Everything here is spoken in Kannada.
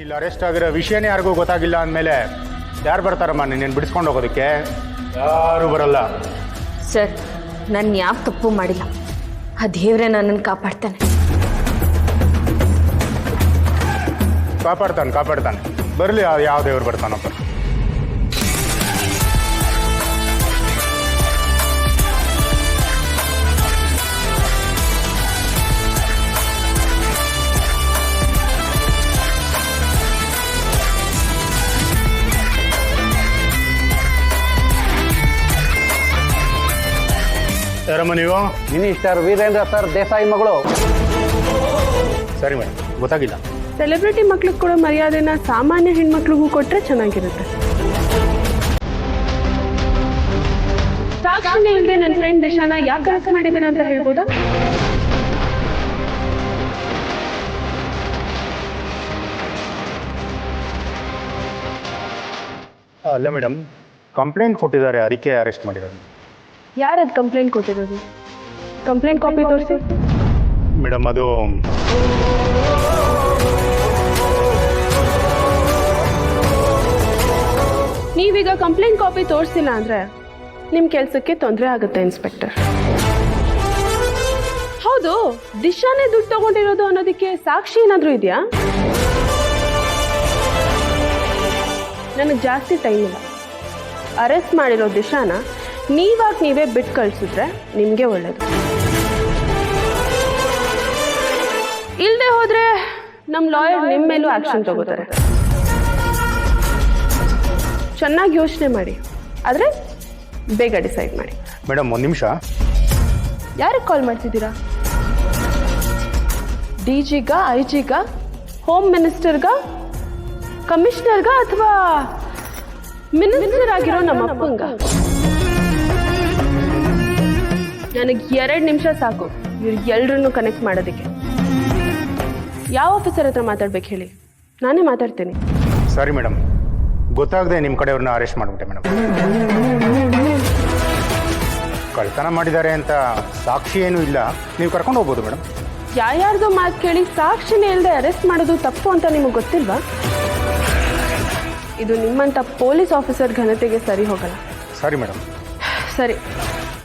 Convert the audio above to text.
ಇಲ್ಲಿ ಅರೆಸ್ಟ್ ಆಗಿರೋ ವಿಷಯನೇ ಯಾರಿಗೂ ಗೊತ್ತಾಗಿಲ್ಲ ಅಂದಮೇಲೆ ಯಾರು ಬರ್ತಾರಮ್ಮ ನೀನು ಬಿಡಿಸ್ಕೊಂಡು ಹೋಗೋದಕ್ಕೆ? ಯಾರು ಬರಲ್ಲ. ಸರ್, ನಾನು ಯಾವ ತಪ್ಪು ಮಾಡಿಲ್ಲ. ಆ ದೇವರೇ ನನ್ನನ್ನು ಕಾಪಾಡ್ತಾನೆ. ಕಾಪಾಡ್ತಾನೆ. ಬರಲಿ, ಯಾವ ದೇವ್ರು ಬರ್ತಾನಪ್ಪ. ಯಾರಮ್ಮ ನೀವು? ಮಿನಿಸ್ಟರ್ ವೀರೇಂದ್ರ ಸರ್ ದೇಸಾಯಿ ಮಗಳು. ಸರಿ ಮೇಡಮ್, ಗೊತ್ತಾಗಿಲ್ಲ. ಸೆಲೆಬ್ರಿಟಿ ಮಕ್ಳಿಗೆ ಕೊಡೋ ಮರ್ಯಾದೆನ ಸಾಮಾನ್ಯ ಹೆಣ್ಮಕ್ಳಿಗೂ ಕೊಟ್ರೆ ಚೆನ್ನಾಗಿರುತ್ತೆ. ಸಾಕ್ಷಿನೇ ಇಲ್ಲದೆ ನನ್ನ ಫ್ರೆಂಡ್ ದಿಶಾನ ಯಾಕೆ ಅರೆಸ್ಟ್ ಮಾಡಿದ್ದೇನೆ ಅಂತ ಹೇಳ್ಬೋದಾ? ಅಲ್ಲ ಮೇಡಮ್, ಕಂಪ್ಲೇಂಟ್ ಕೊಟ್ಟಿದ್ದಾರೆ, ಅದಕ್ಕೆ ಅರೆಸ್ಟ್ ಮಾಡಿದ್ದಾರೆ. ಯಾರದು ಕಂಪ್ಲೇಂಟ್ ಕೊಟ್ಟಿರೋದು? ಕಂಪ್ಲೇಂಟ್ ಕಾಪಿ ತೋರಿಸಿ. ಮೇಡಮ್, ಅದು ನೀವೀಗ ಕಂಪ್ಲೇಂಟ್ ಕಾಪಿ ತೋರಿಸಿಲ್ಲ ಅಂದ್ರೆ ನಿಮ್ಮ ಕೆಲಸಕ್ಕೆ ತೊಂದರೆ ಆಗುತ್ತೆ ಇನ್ಸ್ಪೆಕ್ಟರ್. ಹೌದು, ದಿಶಾನೇ ದುಡ್ಡು ತಗೊಂಡಿರೋದು ಅನ್ನೋದಕ್ಕೆ ಸಾಕ್ಷಿ ಏನಾದರೂ ಇದೆಯಾ? ನನಗೆ ಜಾಸ್ತಿ ಟೈಮ್ ಇಲ್ಲ. ಅರೆಸ್ಟ್ ಮಾಡಿರೋ ದಿಶಾನ ನೀವೇ ಬಿಟ್ಟು ಕಳಿಸಿದ್ರೆ ನಿಮಗೆ ಒಳ್ಳೇದು. ಇಲ್ಲದೆ ಹೋದ್ರೆ ನಮ್ಮ ಲಾಯರ್ ನಿಮ್ಮ ಮೇಲೂ ಆಕ್ಷನ್ ತಗೋತಾರೆ. ಚೆನ್ನಾಗಿ ಯೋಚನೆ ಮಾಡಿ, ಆದರೆ ಬೇಗ ಡಿಸೈಡ್ ಮಾಡಿ. ಮೇಡಮ್, ಒಂದು ನಿಮಿಷ. ಯಾರಿಗೆ ಕಾಲ್ ಮಾಡ್ತಿದ್ದೀರಾ? DG-ಗ, IG-ಗ, ಹೋಮ್ ಮಿನಿಸ್ಟರ್ಗ, ಕಮಿಷನರ್ಗ, ಅಥವಾ ಮಿನಿಸ್ಟರ್ ಆಗಿರೋ ನಮ್ಮ ಅಪ್ಪಂಗ? ನನಗೆ 2 ನಿಮಿಷ ಸಾಕು ಇವ್ರು ಎಲ್ಲರನ್ನೂ ಕನೆಕ್ಟ್ ಮಾಡೋದಕ್ಕೆ. ಯಾವ ಆಫೀಸರ್ ಹತ್ರ ಮಾತಾಡ್ಬೇಕು ಹೇಳಿ, ನಾನೇ ಮಾತಾಡ್ತೀನಿ. ಸರಿ ಮೇಡಮ್, ಗೊತ್ತಾಗದೆ ನಿಮ್ಮ ಕಡೆಯವ್ರನ್ನ ಅರೆಸ್ಟ್ ಮಾಡಿಬಿಟ್ಟೆ ಮೇಡಮ್. ಕಳ್ತನ ಮಾಡಿದ್ದಾರೆ ಅಂತ ಸಾಕ್ಷಿ ಏನೂ ಇಲ್ಲ, ನೀವು ಕರ್ಕೊಂಡು ಹೋಗ್ಬೋದು ಮೇಡಮ್. ಯಾರ್ಯಾರ್ದೋ ಮಾತು ಕೇಳಿ ಸಾಕ್ಷಿನೇ ಇಲ್ಲದೆ ಅರೆಸ್ಟ್ ಮಾಡೋದು ತಪ್ಪು ಅಂತ ನಿಮಗೆ ಗೊತ್ತಿಲ್ವಾ? ಇದು ನಿಮ್ಮಂಥ ಪೊಲೀಸ್ ಆಫೀಸರ್ ಘನತೆಗೆ ಸರಿ ಹೋಗಲ್ಲ. ಸರಿ ಮೇಡಮ್. ಸರಿ,